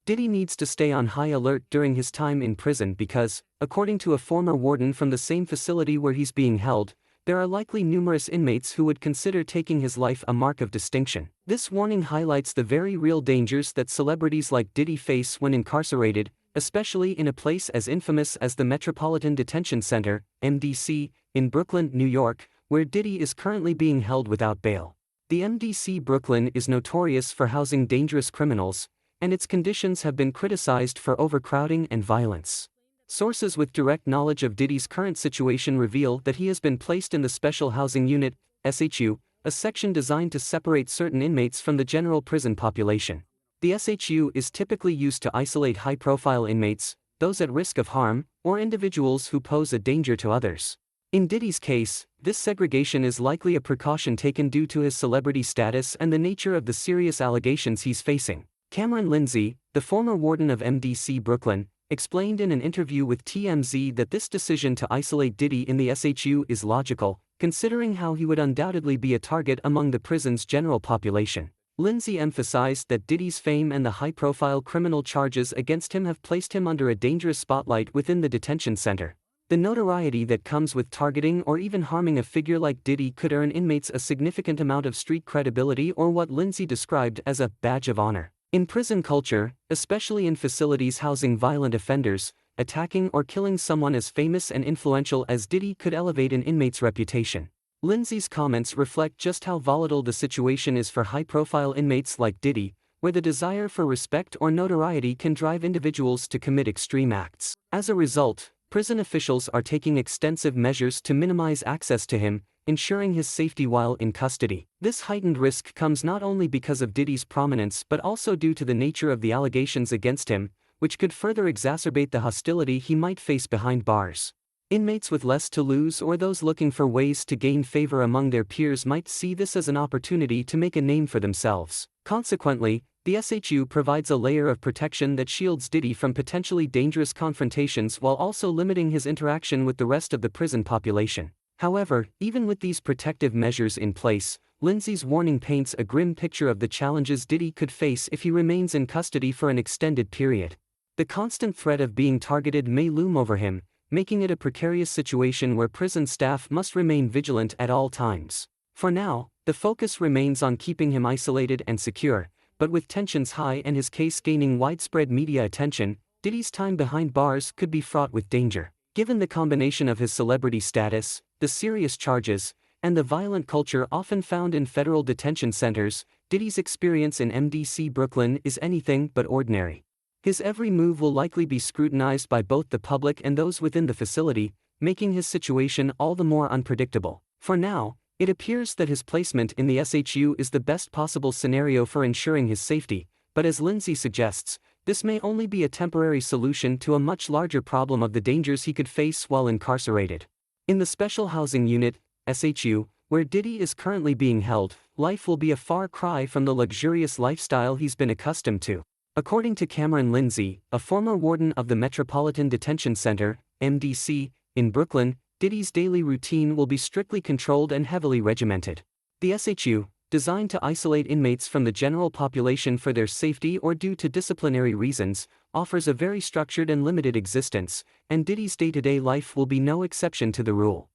Diddy needs to stay on high alert during his time in prison because, according to a former warden from the same facility where he's being held, there are likely numerous inmates who would consider taking his life a mark of distinction. This warning highlights the very real dangers that celebrities like Diddy face when incarcerated, especially in a place as infamous as the Metropolitan Detention Center, MDC, in Brooklyn, New York, where Diddy is currently being held without bail. The MDC Brooklyn is notorious for housing dangerous criminals, and its conditions have been criticized for overcrowding and violence. Sources with direct knowledge of Diddy's current situation reveal that he has been placed in the Special Housing Unit, SHU, a section designed to separate certain inmates from the general prison population. The SHU is typically used to isolate high-profile inmates, those at risk of harm, or individuals who pose a danger to others. In Diddy's case, this segregation is likely a precaution taken due to his celebrity status and the nature of the serious allegations he's facing. Cameron Lindsay, the former warden of MDC Brooklyn, explained in an interview with TMZ that this decision to isolate Diddy in the SHU is logical, considering how he would undoubtedly be a target among the prison's general population. Lindsay emphasized that Diddy's fame and the high-profile criminal charges against him have placed him under a dangerous spotlight within the detention center. The notoriety that comes with targeting or even harming a figure like Diddy could earn inmates a significant amount of street credibility or what Lindsay described as a badge of honor. In prison culture, especially in facilities housing violent offenders, attacking or killing someone as famous and influential as Diddy could elevate an inmate's reputation. Lindsay's comments reflect just how volatile the situation is for high-profile inmates like Diddy, where the desire for respect or notoriety can drive individuals to commit extreme acts. As a result, prison officials are taking extensive measures to minimize access to him, ensuring his safety while in custody. This heightened risk comes not only because of Diddy's prominence but also due to the nature of the allegations against him, which could further exacerbate the hostility he might face behind bars. Inmates with less to lose or those looking for ways to gain favor among their peers might see this as an opportunity to make a name for themselves. Consequently, the SHU provides a layer of protection that shields Diddy from potentially dangerous confrontations while also limiting his interaction with the rest of the prison population. However, even with these protective measures in place, Lindsay's warning paints a grim picture of the challenges Diddy could face if he remains in custody for an extended period. The constant threat of being targeted may loom over him, making it a precarious situation where prison staff must remain vigilant at all times. For now, the focus remains on keeping him isolated and secure, but with tensions high and his case gaining widespread media attention, Diddy's time behind bars could be fraught with danger. Given the combination of his celebrity status, the serious charges, and the violent culture often found in federal detention centers, Diddy's experience in MDC Brooklyn is anything but ordinary. His every move will likely be scrutinized by both the public and those within the facility, making his situation all the more unpredictable. For now, it appears that his placement in the SHU is the best possible scenario for ensuring his safety, but as Lindsay suggests, this may only be a temporary solution to a much larger problem of the dangers he could face while incarcerated. In the Special Housing Unit, SHU, where Diddy is currently being held, life will be a far cry from the luxurious lifestyle he's been accustomed to. According to Cameron Lindsay, a former warden of the Metropolitan Detention Center, MDC, in Brooklyn, Diddy's daily routine will be strictly controlled and heavily regimented. The SHU, designed to isolate inmates from the general population for their safety or due to disciplinary reasons, offers a very structured and limited existence, and Diddy's day-to-day life will be no exception to the rule.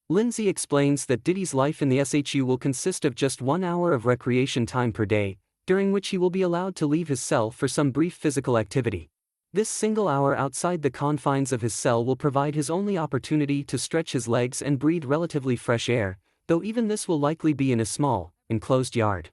Lindsay explains that Diddy's life in the SHU will consist of just 1 hour of recreation time per day, during which he will be allowed to leave his cell for some brief physical activity. This single hour outside the confines of his cell will provide his only opportunity to stretch his legs and breathe relatively fresh air, though even this will likely be in a small, enclosed yard.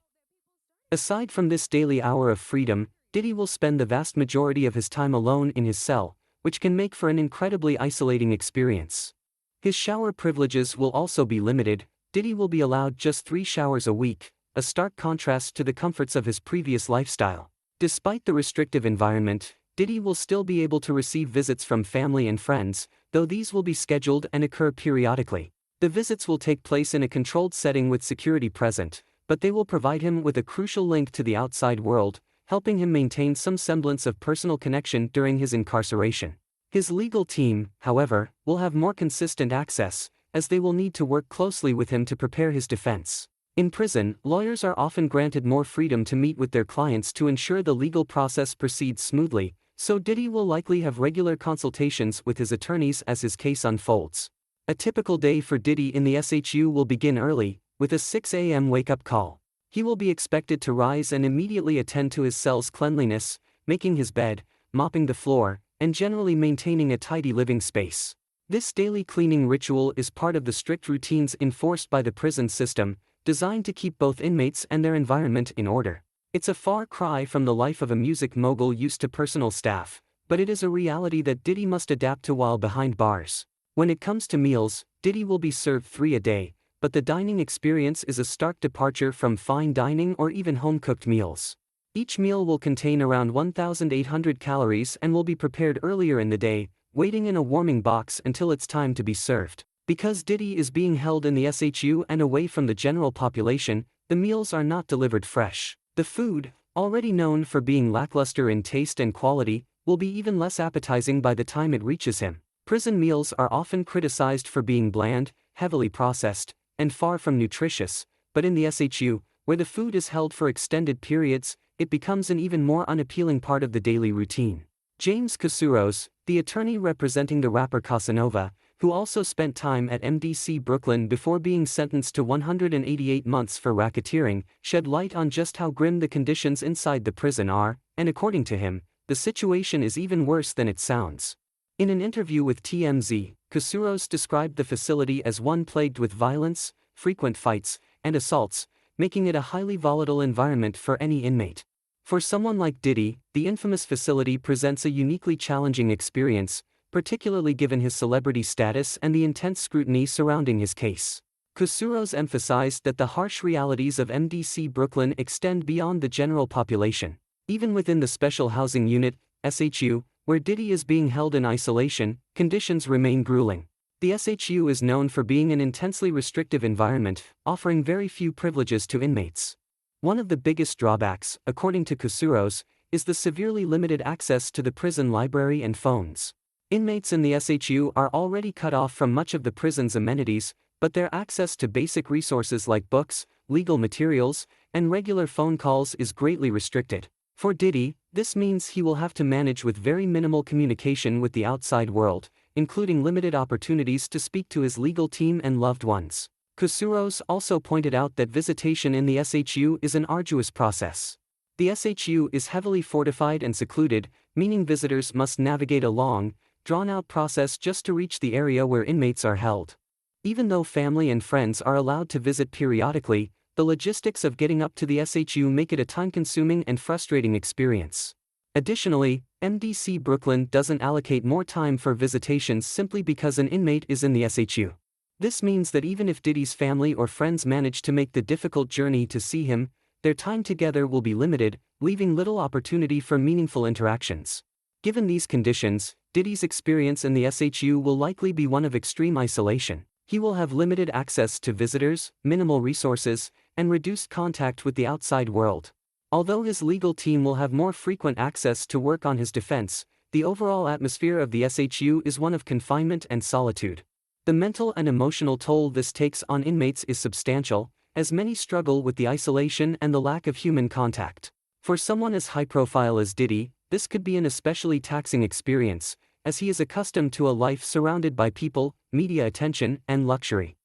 Aside from this daily hour of freedom, Diddy will spend the vast majority of his time alone in his cell, which can make for an incredibly isolating experience. His shower privileges will also be limited. Diddy will be allowed just 3 showers a week, a stark contrast to the comforts of his previous lifestyle. Despite the restrictive environment, Diddy will still be able to receive visits from family and friends, though these will be scheduled and occur periodically. The visits will take place in a controlled setting with security present, but they will provide him with a crucial link to the outside world, helping him maintain some semblance of personal connection during his incarceration. His legal team, however, will have more consistent access, as they will need to work closely with him to prepare his defense. In prison, lawyers are often granted more freedom to meet with their clients to ensure the legal process proceeds smoothly, so Diddy will likely have regular consultations with his attorneys as his case unfolds. A typical day for Diddy in the SHU will begin early, with a 6 a.m. wake-up call. He will be expected to rise and immediately attend to his cell's cleanliness, making his bed, mopping the floor, and generally maintaining a tidy living space. This daily cleaning ritual is part of the strict routines enforced by the prison system, designed to keep both inmates and their environment in order. It's a far cry from the life of a music mogul used to personal staff, but it is a reality that Diddy must adapt to while behind bars. When it comes to meals, Diddy will be served 3 a day, but the dining experience is a stark departure from fine dining or even home-cooked meals. Each meal will contain around 1,800 calories and will be prepared earlier in the day, waiting in a warming box until it's time to be served. Because Diddy is being held in the SHU and away from the general population, the meals are not delivered fresh. The food, already known for being lackluster in taste and quality, will be even less appetizing by the time it reaches him. Prison meals are often criticized for being bland, heavily processed, and far from nutritious, but in the SHU, where the food is held for extended periods, it becomes an even more unappealing part of the daily routine. James Koussouros, the attorney representing the rapper Casanova, who also spent time at MDC Brooklyn before being sentenced to 188 months for racketeering, shed light on just how grim the conditions inside the prison are, and according to him, the situation is even worse than it sounds. In an interview with TMZ, Koussouros described the facility as one plagued with violence, frequent fights, and assaults, making it a highly volatile environment for any inmate. For someone like Diddy, the infamous facility presents a uniquely challenging experience, particularly given his celebrity status and the intense scrutiny surrounding his case. Koussouros emphasized that the harsh realities of MDC Brooklyn extend beyond the general population. Even within the Special Housing Unit, SHU, where Diddy is being held in isolation, conditions remain grueling. The SHU is known for being an intensely restrictive environment, offering very few privileges to inmates. One of the biggest drawbacks, according to Koussouros, is the severely limited access to the prison library and phones. Inmates in the SHU are already cut off from much of the prison's amenities, but their access to basic resources like books, legal materials, and regular phone calls is greatly restricted. For Diddy, this means he will have to manage with very minimal communication with the outside world, including limited opportunities to speak to his legal team and loved ones. Koussouros also pointed out that visitation in the SHU is an arduous process. The SHU is heavily fortified and secluded, meaning visitors must navigate a long, drawn-out process just to reach the area where inmates are held. Even though family and friends are allowed to visit periodically, the logistics of getting up to the SHU make it a time-consuming and frustrating experience. Additionally, MDC Brooklyn doesn't allocate more time for visitations simply because an inmate is in the SHU. This means that even if Diddy's family or friends manage to make the difficult journey to see him, their time together will be limited, leaving little opportunity for meaningful interactions. Given these conditions, Diddy's experience in the SHU will likely be one of extreme isolation. He will have limited access to visitors, minimal resources, and reduced contact with the outside world. Although his legal team will have more frequent access to work on his defense, the overall atmosphere of the SHU is one of confinement and solitude. The mental and emotional toll this takes on inmates is substantial, as many struggle with the isolation and the lack of human contact. For someone as high-profile as Diddy, this could be an especially taxing experience, as he is accustomed to a life surrounded by people, media attention, and luxury.